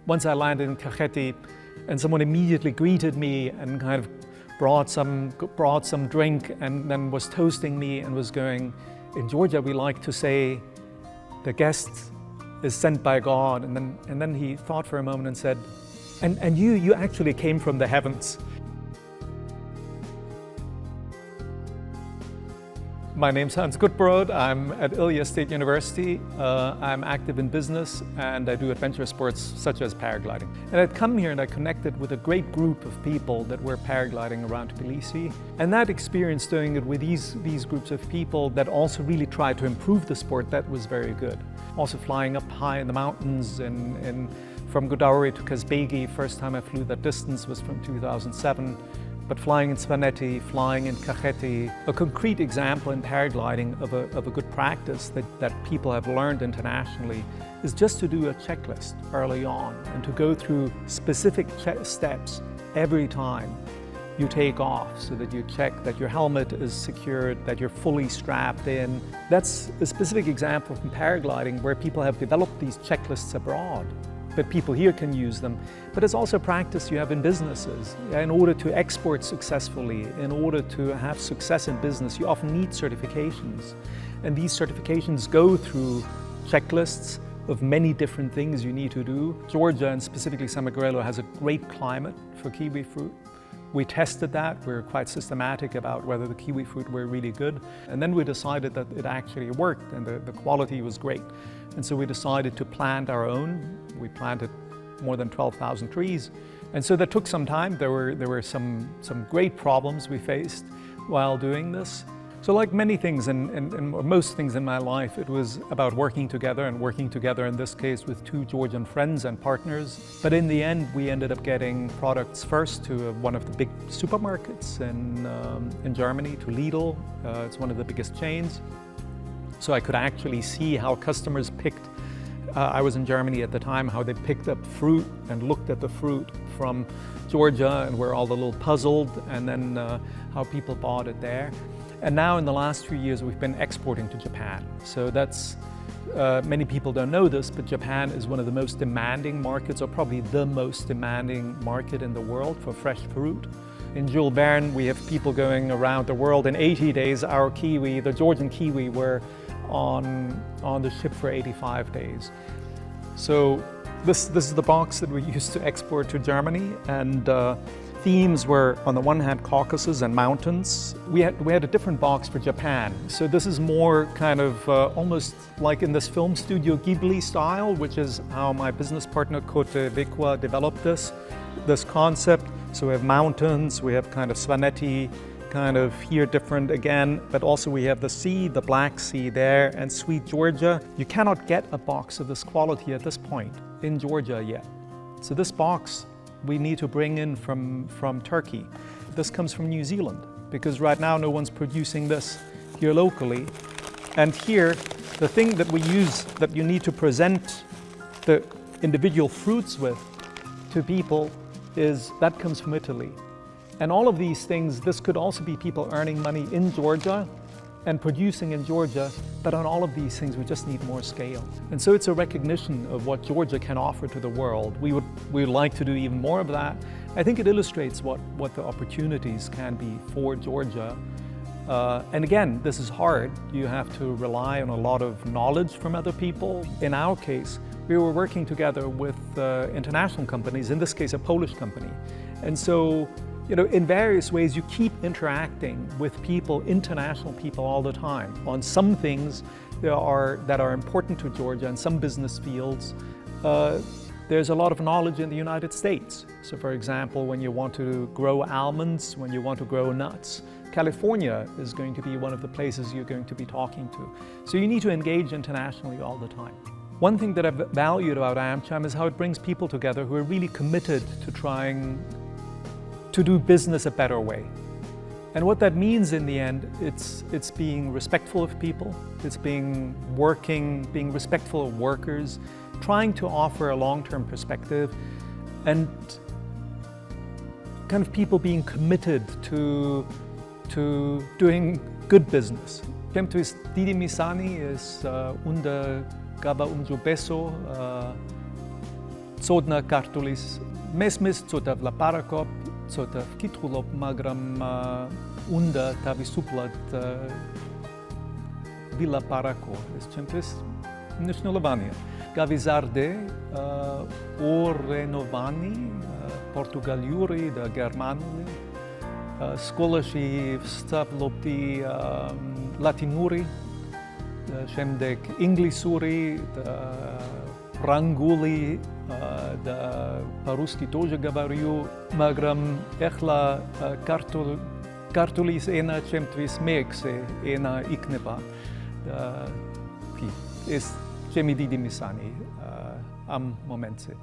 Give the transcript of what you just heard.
Once I landed in Kakheti, and someone immediately greeted me and kind of brought some drink and then was toasting me and was going, in Georgia we like to say, the guest is sent by God. And then he thought for a moment and said, and you actually came from the heavens. My name's Gutbrod. I'm at Ilia State University. I'm active in business and I do adventure sports such as paragliding. And I'd come here and I connected with a great group of people that were paragliding around Tbilisi. And that experience doing it with these groups of people that also really tried to improve the sport, that was very good. Also flying up high in the mountains and from Gudauri to Kazbegi, first time I flew that distance was from 2007. But flying in Svaneti, flying in Kakheti, a concrete example in paragliding of a good practice that people have learned internationally is just to do a checklist early on and to go through specific steps every time you take off so that you check that your helmet is secured, that you're fully strapped in. That's a specific example from paragliding where people have developed these checklists abroad. But people here can use them. But it's also practice you have in businesses. In order to export successfully, in order to have success in business, you often need certifications. And these certifications go through checklists of many different things you need to do. Georgia, and specifically Samegrelo, has a great climate for kiwi fruit. We tested that. We were quite systematic about whether the kiwi fruit were really good. And then we decided that it actually worked and the quality was great. And so we decided to plant our own. We planted more than 12,000 trees. And so that took some time. There were some great problems we faced while doing this. So like many things and most things in my life, it was about working together in this case with two Georgian friends and partners. But in the end, we ended up getting products first to one of the big supermarkets in Germany, to Lidl. It's one of the biggest chains. So I could actually see how customers picked, I was in Germany at the time, how they picked up fruit and looked at the fruit from Georgia and were all a little puzzled, and then how people bought it there. And now in the last few years, we've been exporting to Japan. So that's, many people don't know this, but Japan is one of the most demanding markets, or probably the most demanding market in the world for fresh fruit. In Jules Verne, we have people going around the world. In 80 days, our kiwi, the Georgian kiwi, were on the ship for 85 days. So this is the box that we used to export to Germany, and themes were, on the one hand, Caucasus and mountains. We had a different box for Japan. So this is more kind of almost like in this film studio Ghibli style, which is how my business partner Kote Vekwa developed this concept. So we have mountains, we have kind of Svaneti, kind of here different again, but also we have the sea, the Black Sea there, and sweet Georgia. You cannot get a box of this quality at this point in Georgia yet. So this box we need to bring in from Turkey. This comes from New Zealand, because right now no one's producing this here locally. And here, the thing that we use, that you need to present the individual fruits with to people, that comes from Italy. And all of these things, this could also be people earning money in Georgia and producing in Georgia, but on all of these things we just need more scale. And so it's a recognition of what Georgia can offer to the world. We would like to do even more of that. I think it illustrates what the opportunities can be for Georgia. And again, this is hard. You have to rely on a lot of knowledge from other people. In our case, we were working together with international companies, in this case a Polish company. And so, you know, in various ways you keep interacting with people, international people, all the time on some things that are important to Georgia in some business fields. There's a lot of knowledge in the United States. So for example, when you want to grow almonds, when you want to grow nuts, California is going to be one of the places you're going to be talking to. So you need to engage internationally all the time. One thing that I've valued about AmCham is how it brings people together who are really committed to trying to do business a better way. And what that means in the end, it's being respectful of people, it's being respectful of workers, trying to offer a long-term perspective, and kind of people being committed to doing good business. Kemptuis Didi Misani is unda gaba beso Codna cartulis, mesmis cota vla paracop, cota kitulop magram unda tavi suplat villa paraco, escempis nisnolovania. Gavizarde o renovani, Portugaliuri da Germanuli, scholashi stavlopti Latinuri, shemdek Inglisuri, Pranguli, da paruski toja gavariu, magram echla cartulis ena cemtvis mexe ena ikneba, es cemi didimisani am momente.